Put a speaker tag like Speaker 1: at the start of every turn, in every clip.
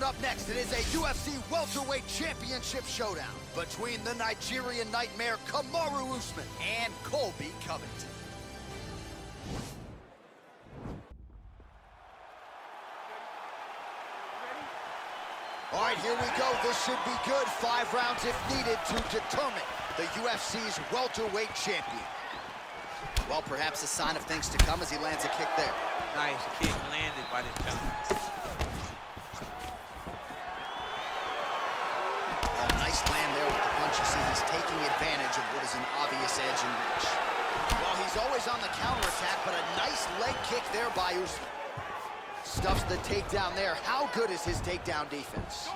Speaker 1: Coming up next, it is a UFC welterweight championship showdown between the Nigerian nightmare Kamaru Usman and Colby Covington. All right, here we go. This should be good. 5 rounds if needed to determine the UFC's welterweight champion. Well, perhaps a sign of things to come as he lands a kick there.
Speaker 2: Nice kick landed by this guy.
Speaker 1: Oh, nice land there with the punch. You see, he's taking advantage of what is an obvious edge and reach. Well, he's always on the counterattack, but a nice leg kick there by Usman. Stuffs the takedown there. How good is his takedown defense?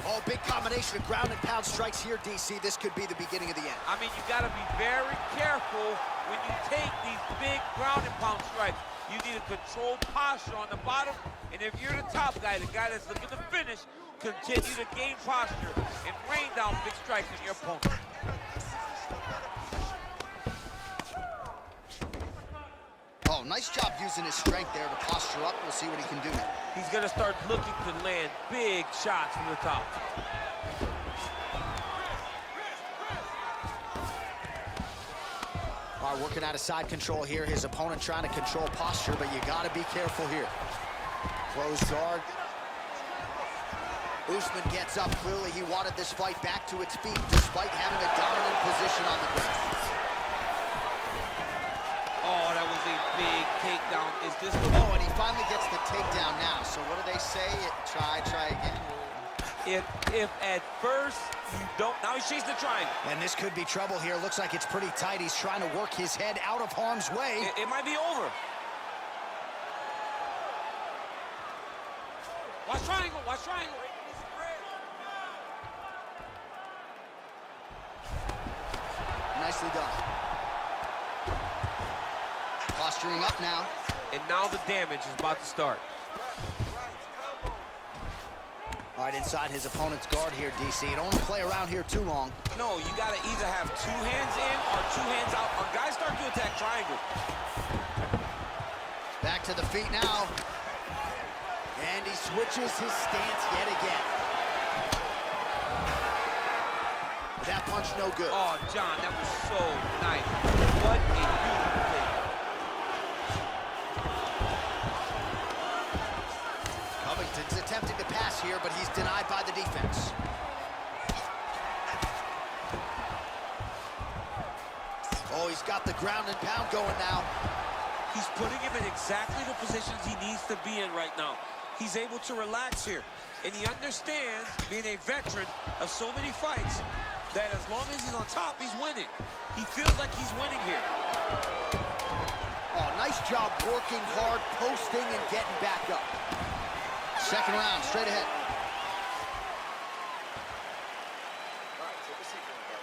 Speaker 1: Oh, big combination of ground and pound strikes here, DC. This could be the beginning of the end.
Speaker 2: I mean, you got to be very careful when you take these big ground and pound strikes. You need a controlled posture on the bottom, and if you're the top guy, the guy that's looking to finish, continue to gain posture and rain down big strikes on your opponent.
Speaker 1: Oh, nice job using his strength there to posture up. We'll see what he can do now.
Speaker 2: He's going to start looking to land big shots from the top.
Speaker 1: All right, working out of side control here. His opponent trying to control posture, but you got to be careful here. Closed guard. Usman gets up. Clearly, he wanted this fight back to its feet despite having a dominant position on the ground.
Speaker 2: Oh, that was a big takedown. Is this the...
Speaker 1: Oh, and he finally gets the takedown now. So what do they say? Try again.
Speaker 2: If at first you don't... Now he's chasing the triangle.
Speaker 1: And this could be trouble here. Looks like it's pretty tight. He's trying to work his head out of harm's way.
Speaker 2: It might be over. Watch triangle, watch triangle.
Speaker 1: Nicely done. Posturing up now.
Speaker 2: And now the damage is about to start.
Speaker 1: All right, inside his opponent's guard here, DC. Don't play around here too long.
Speaker 2: No, you got to either have 2 hands in or 2 hands out. Our guys start to attack triangle.
Speaker 1: Back to the feet now. And he switches his stance yet again. That punch no good.
Speaker 2: Oh, John, that was so nice. What a beautiful play.
Speaker 1: Covington's attempting to pass here, but he's denied by the defense. Oh, he's got the ground and pound going now.
Speaker 2: He's putting him in exactly the positions he needs to be in right now. He's able to relax here. And he understands, being a veteran of so many fights, that as long as he's on top, he's winning. He feels like he's winning here.
Speaker 1: Oh, nice job working hard, posting, and getting back up. Second round, straight ahead.
Speaker 3: All right, take a seat, everybody.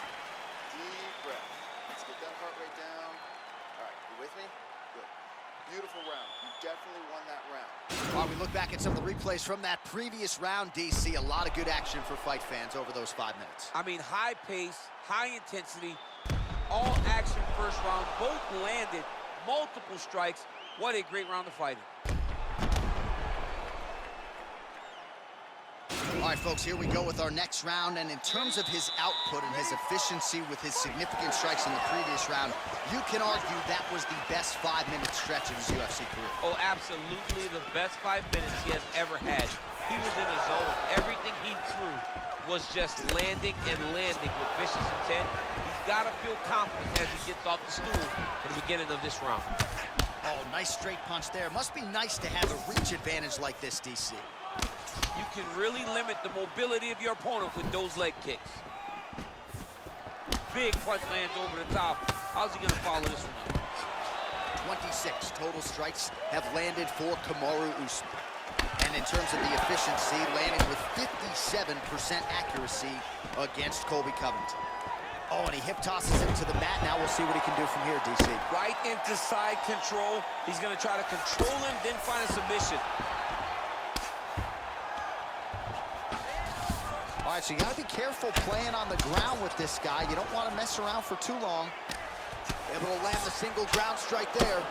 Speaker 3: Deep breath. Let's get that heart rate down. All right, you with me? Good. Beautiful round. You definitely won that round.
Speaker 1: While we look back at some of the replays from that previous round, DC, a lot of good action for fight fans over those 5 minutes.
Speaker 2: I mean, high pace, high intensity, all action first round. Both landed multiple strikes. What a great round of fighting.
Speaker 1: All right, folks, here we go with our next round. And in terms of his output and his efficiency with his significant strikes in the previous round, you can argue that was the best 5-minute stretch of his UFC career.
Speaker 2: Oh, absolutely the best 5 minutes he has ever had. He was in a zone. Everything he threw was just landing and landing with vicious intent. He's got to feel confident as he gets off the stool in the beginning of this round.
Speaker 1: Oh, nice straight punch there. Must be nice to have a reach advantage like this, DC.
Speaker 2: You can really limit the mobility of your opponent with those leg kicks. Big punch lands over the top. How's he gonna follow this one up?
Speaker 1: 26 total strikes have landed for Kamaru Usman. And in terms of the efficiency, landing with 57% accuracy against Colby Covington. Oh, and he hip tosses him to the mat. Now we'll see what he can do from here, DC.
Speaker 2: Right into side control. He's gonna try to control him, then find a submission.
Speaker 1: All right, so you gotta be careful playing on the ground with this guy. You don't want to mess around for too long. Able to land the single ground strike there.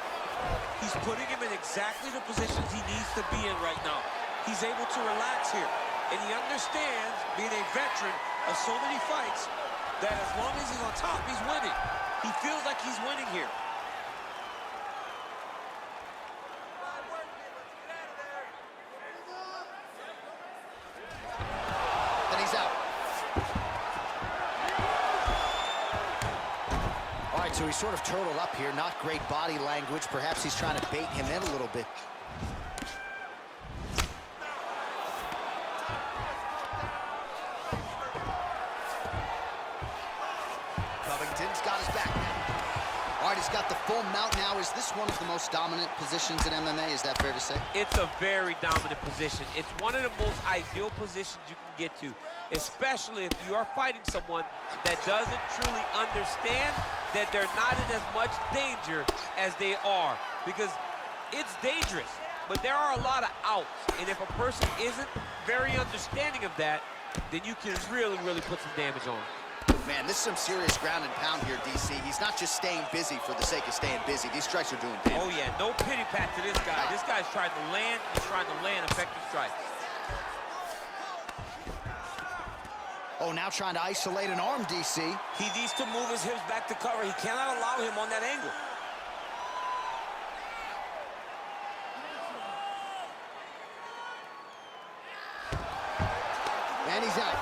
Speaker 2: He's putting him in exactly the positions he needs to be in right now.
Speaker 4: he's able to relax here. And he understands, being a veteran of so many fights, that as long as he's on top, he's winning. He feels like he's winning here.
Speaker 1: Then he's out. All right, so he's sort of turtled up here. Not great body language. Perhaps he's trying to bait him in a little bit. Covington's got his back now. All right, he's got the full mount now. Is this one of the most dominant positions in MMA? Is that fair to say?
Speaker 2: It's a very dominant position. It's one of the most ideal positions you can get to, especially if you are fighting someone that doesn't truly understand that they're not in as much danger as they are, because it's dangerous, but there are a lot of outs, and if a person isn't very understanding of that, then you can really, really put some damage on them.
Speaker 1: Man, this is some serious ground and pound here, DC. He's not just staying busy for the sake of staying busy. These strikes are doing damage.
Speaker 2: Oh, yeah, no pity pat to this guy. This guy's trying to land, he's trying to land effective strikes.
Speaker 1: Oh, now trying to isolate an arm, DC.
Speaker 4: He needs to move his hips back to cover. He cannot allow him on that angle.
Speaker 1: And he's out.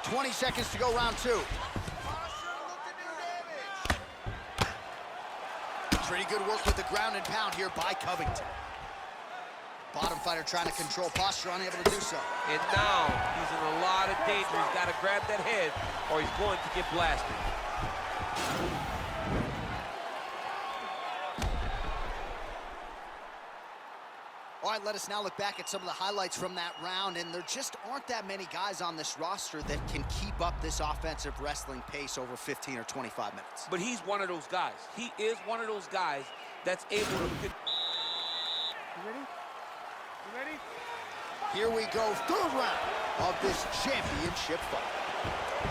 Speaker 1: "20 seconds to go, round two." Pretty good work with the ground and pound here by Covington. Bottom fighter trying to control posture, unable to do so.
Speaker 2: And now he's in a lot of danger. He's got to grab that head or he's going to get blasted.
Speaker 1: All right, let us now look back at some of the highlights from that round, and there just aren't that many guys on this roster that can keep up this offensive wrestling pace over 15 or 25 minutes.
Speaker 2: But he's one of those guys. He is one of those guys that's able to... You ready? You ready?
Speaker 1: Here we go, third round of this championship fight.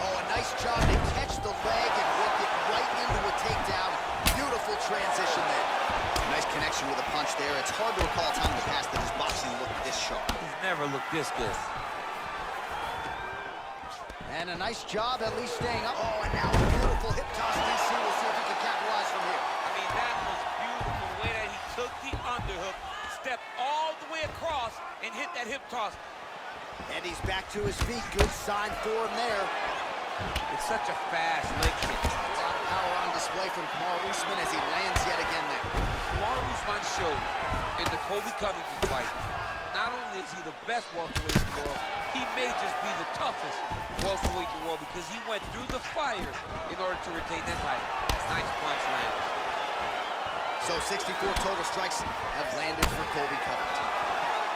Speaker 1: Oh, a nice job to catch the leg and whip it right into a takedown. Beautiful transition there. Nice connection with a punch there. It's hard to recall a time in the past that his boxing looked this sharp.
Speaker 2: He's never looked this good.
Speaker 1: And a nice job at least staying up. Oh, and now a beautiful hip toss. DC, we'll see if he can capitalize from here.
Speaker 2: I mean, that was beautiful the way that he took the underhook, stepped all the way across, and hit that hip toss.
Speaker 1: And he's back to his feet. Good sign for him there.
Speaker 2: It's such a fast leg kick.
Speaker 1: A lot of power on display from Kamaru Usman as he lands yet again there.
Speaker 2: Kamaru Usman showed in the Colby Covington fight, not only is he the best welterweight in the world, he may just be the toughest welterweight in the world because he went through the fire in order to retain that title. Nice punch landed.
Speaker 1: So 64 total strikes have landed for Colby Covington.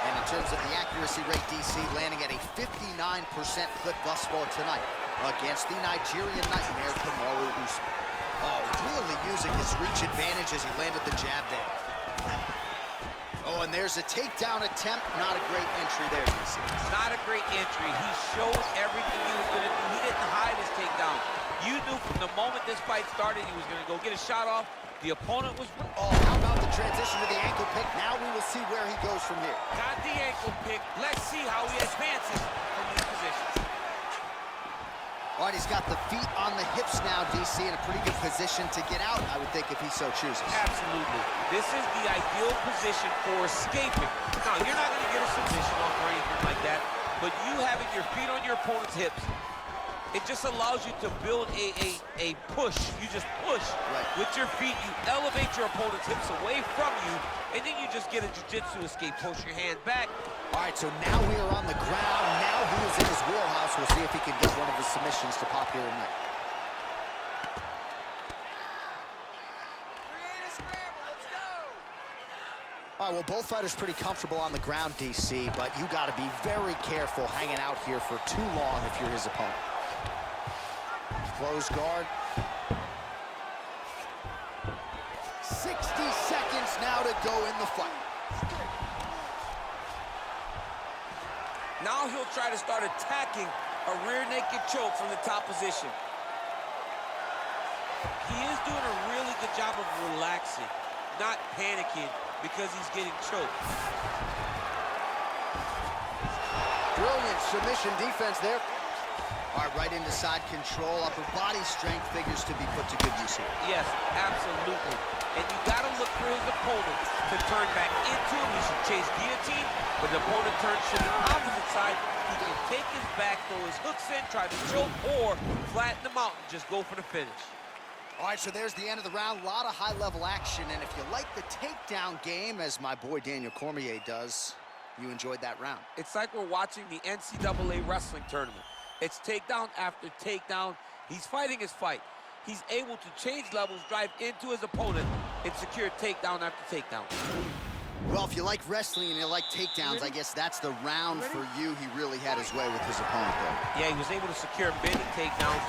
Speaker 1: And in terms of the accuracy rate, DC landing at a 59% clip thus far tonight against the Nigerian nightmare, Kamaru Usman. Oh, really using his reach advantage as he landed the jab there. Oh, and there's a takedown attempt. Not a great entry there, DC.
Speaker 2: Not a great entry. He showed everything he was going to do. He didn't hide his takedown. You knew from the moment this fight started he was going to go get a shot off. The opponent was...
Speaker 1: Oh, how about the transition to the ankle pick? Now we will see where he goes from here.
Speaker 2: Got the ankle pick. Let's see how he advances from these positions.
Speaker 1: All right, he's got the feet on the hips now, DC, in a pretty good position to get out, I would think, if he so chooses.
Speaker 2: Absolutely. This is the ideal position for escaping. Now, you're not going to get a submission off or anything like that, but you having your feet on your opponent's hips, it just allows you to build a push. You just push with your feet. You elevate your opponent's hips away from you, and then you just get a jiu-jitsu escape. Push your hand back.
Speaker 1: All right, so now we are on the ground. Now he is in his wheelhouse. We'll see if he can get one of his submissions to pop here tonight. All right, well, both fighters pretty comfortable on the ground, DC, but you got to be very careful hanging out here for too long if you're his opponent. Close guard. 60 seconds now to go in the fight.
Speaker 4: Now he'll try to start attacking a rear naked choke from the top position.
Speaker 2: He is doing a really good job of relaxing.
Speaker 4: not panicking because he's getting choked.
Speaker 1: Brilliant submission defense there. All right, right into side control. Upper body strength figures to be put to good use here.
Speaker 2: Yes, absolutely. And you got to look for his opponent to turn back into him. He should chase guillotine, but the opponent turns to the opposite side. He can take his back, throw his hooks in, try to choke, or flatten him out and just go for the finish.
Speaker 1: All right, so there's the end of the round. A lot of high-level action, and if you like the takedown game, as my boy Daniel Cormier does, you enjoyed that round.
Speaker 2: It's like we're watching the NCAA wrestling tournament. It's takedown after takedown. He's fighting his fight. He's able to change levels, drive into his opponent, and secure takedown after takedown.
Speaker 1: Well, if you like wrestling and you like takedowns, I guess that's the round for you. He really had his way with his opponent, though.
Speaker 2: Yeah, he was able to secure many takedowns,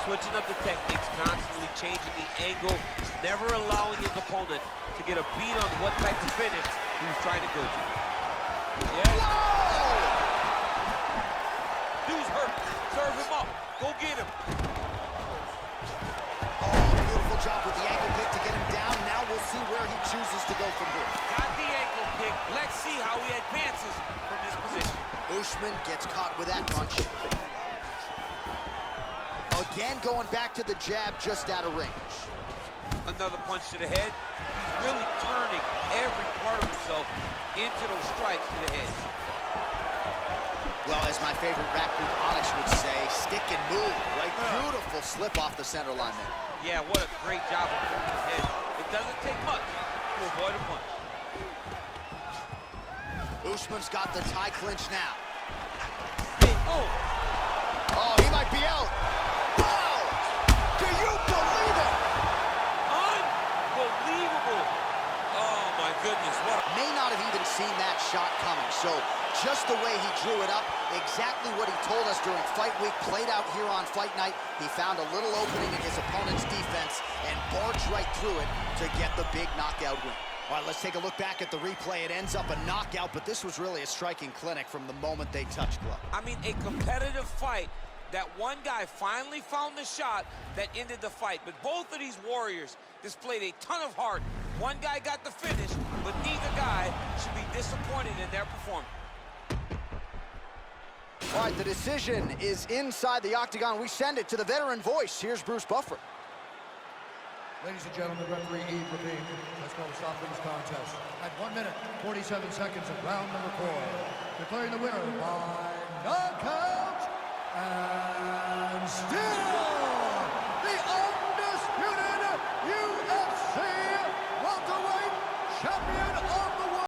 Speaker 2: switching up the techniques, constantly changing the angle, never allowing his opponent to get a beat on what type of finish he was trying to go to. Yeah. Dude's hurt. Serve him up. Go get him.
Speaker 1: Oh, beautiful job with the ankle kick to get him down. Now we'll see where he chooses to go from here.
Speaker 2: Got the ankle kick. Let's see how he advances from this position.
Speaker 1: Usman gets caught with that punch. Again, going back to the jab just out of range.
Speaker 2: Another punch to the head. He's really turning every part of himself into those strikes to the head.
Speaker 1: Well, as my favorite rap group Onyx would say, stick and move, right? Beautiful slip off the center line there.
Speaker 2: Yeah, what a great job of moving his head. It doesn't take much to avoid a punch.
Speaker 1: Usman's got the tie clinch now.
Speaker 2: Oh!
Speaker 1: Oh, he might be out. Oh! Do you believe it?
Speaker 2: Unbelievable! Oh, my goodness, what a...
Speaker 1: May not have even seen that shot coming, so just the way he drew it up, exactly what he told us during fight week, played out here on fight night. He found a little opening in his opponent's defense and barged right through it to get the big knockout win. All right, let's take a look back at the replay. It ends up a knockout, but this was really a striking clinic from the moment they touched glove.
Speaker 2: I mean, a competitive fight that one guy finally found the shot that ended the fight. But both of these warriors displayed a ton of heart. One guy got the finish, but neither guy should be disappointed in their performance.
Speaker 1: All right, the decision is inside the octagon. We send it to the veteran voice. Here's Bruce Buffer.
Speaker 5: Ladies and gentlemen, referee Eve Levine has called a stop to this contest at 1 minute, 47 seconds of round number 4. Declaring the winner by knockout and still the undisputed UFC welterweight champion of